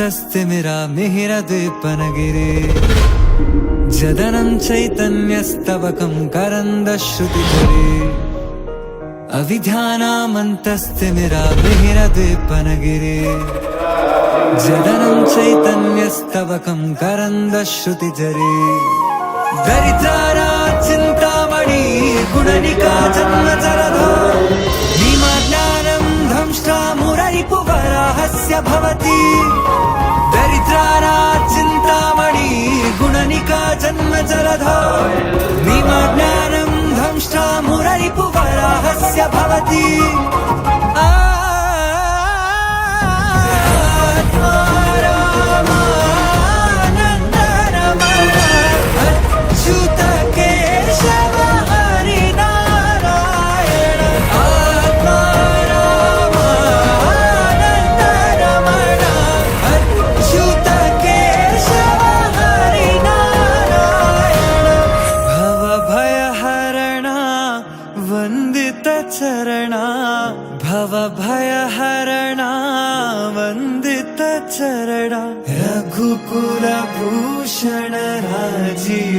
ध्यानामन्तस्तिमिरा मिहिरद्वीपनगिरे जदनं चैतन्यस्तवकं करन्दश्रुतिधरे अविध्यानामन्तस्तिमिरा मिहिरद्वीपनगिरे जदनं चैतन्यस्तवकं करन्दश्रुतिधरे दरिद्रारा चिन्तामणि गुणनिका जन्मजलधो मुररिपुवराहस्य भवति दरिद्रारा चिन्तामणि गुणनिका जन्मजलधो निमज्ञानं ध्वंष्टा मुररिपुवराहस्य भवति भवभयहरणा वन्दितचरणा रघुकुलभूषण राजीवलोचन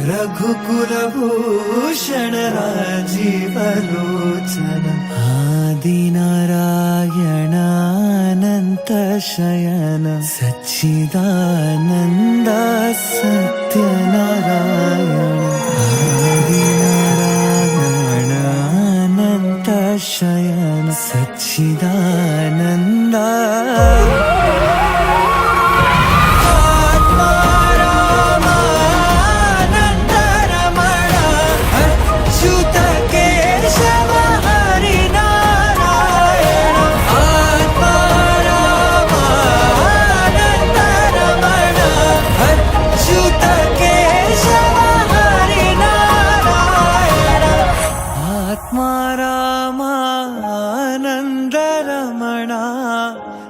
रघुकुलभूषण राजीवलोचन आदिनारायण अनन्त शयन सच्चिदानन्द सत्यनारायण शयन सच्चिदानन्द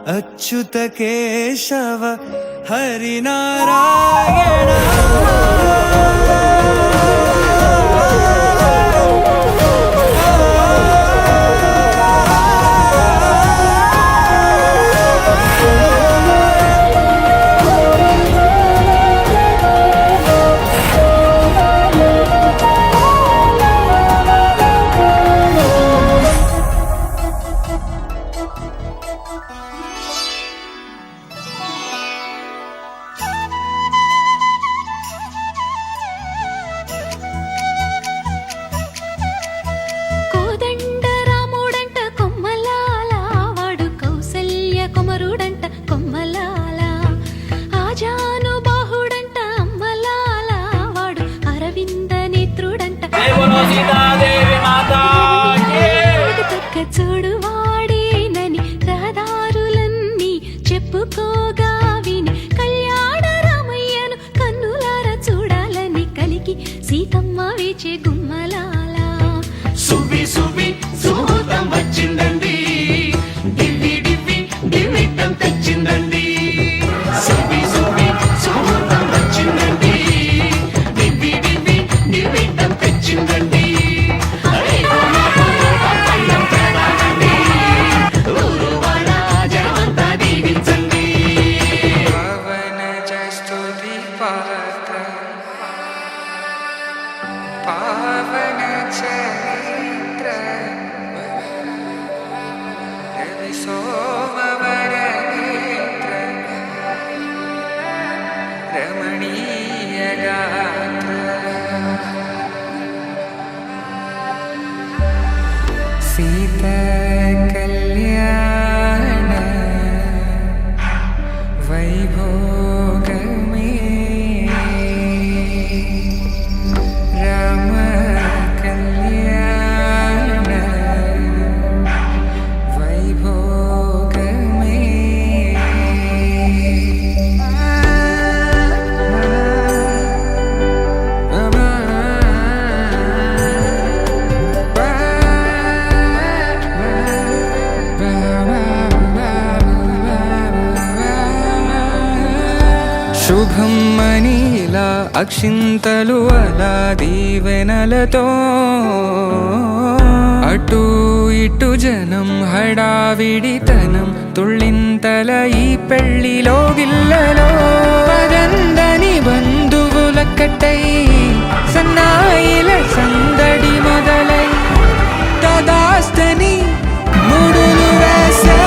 अच्युत केशव हरिनारायण చూడు వాడేనని రహదారులన్నీ చెప్పుకోగా విని కళ్యాణ రామయ్యను కన్నులార చూడాలని కలిగి సీతమ్మ వేచే గుమ్మలాల సువి సువి సుహూతం వచ్చిందండి దివ్వి దివ్వి దివ్విటం తెచ్చిందండి సువి సువి సుహూతం వచ్చిందండి దివ్వి దివ్వి దివ్విటం తెచ్చిందండి पावन चरित्र रवि सोमवर नेत्र रमणीय गात्र सीता कल्याण वैभोग శుభం మనీలా అక్షింతలు అలా దీవెనలతో అటు ఇటు జనం హడావిడితనం తుళ్ళింతల ఈ పెళ్లిలో గిల్లలో పదందని బంధువుల కట్టై సన్నాయిల సందడి మొదలై తదాస్తని ముడులు వేసా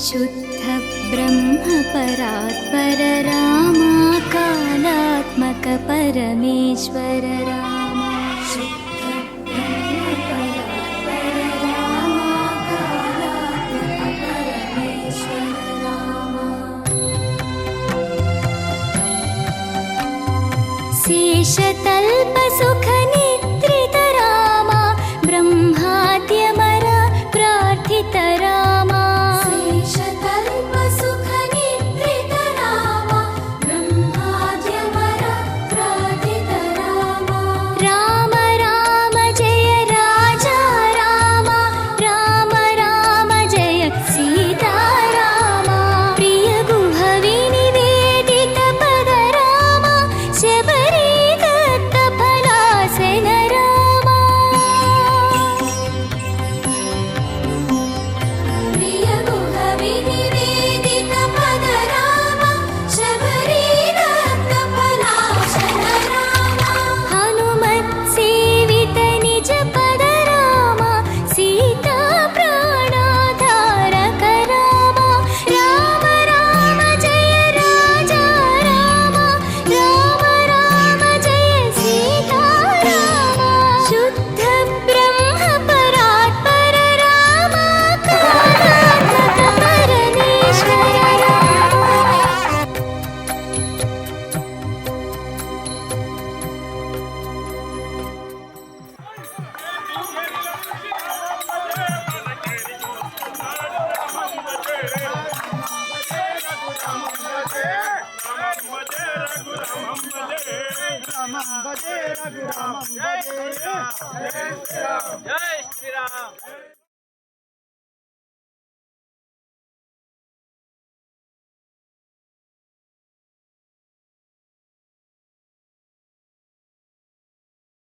शुद्ध ब्रह्म परात्पर रामा कालात्मक परमेश्वर रामा शुद्ध ब्रह्म परात्पर रामा कालात्मक परमेश्वर रामा शेषतल्प सुख निद्रित Rama ब्रह्माद्यमर प्रार्थित Rama Jai Shri Ram.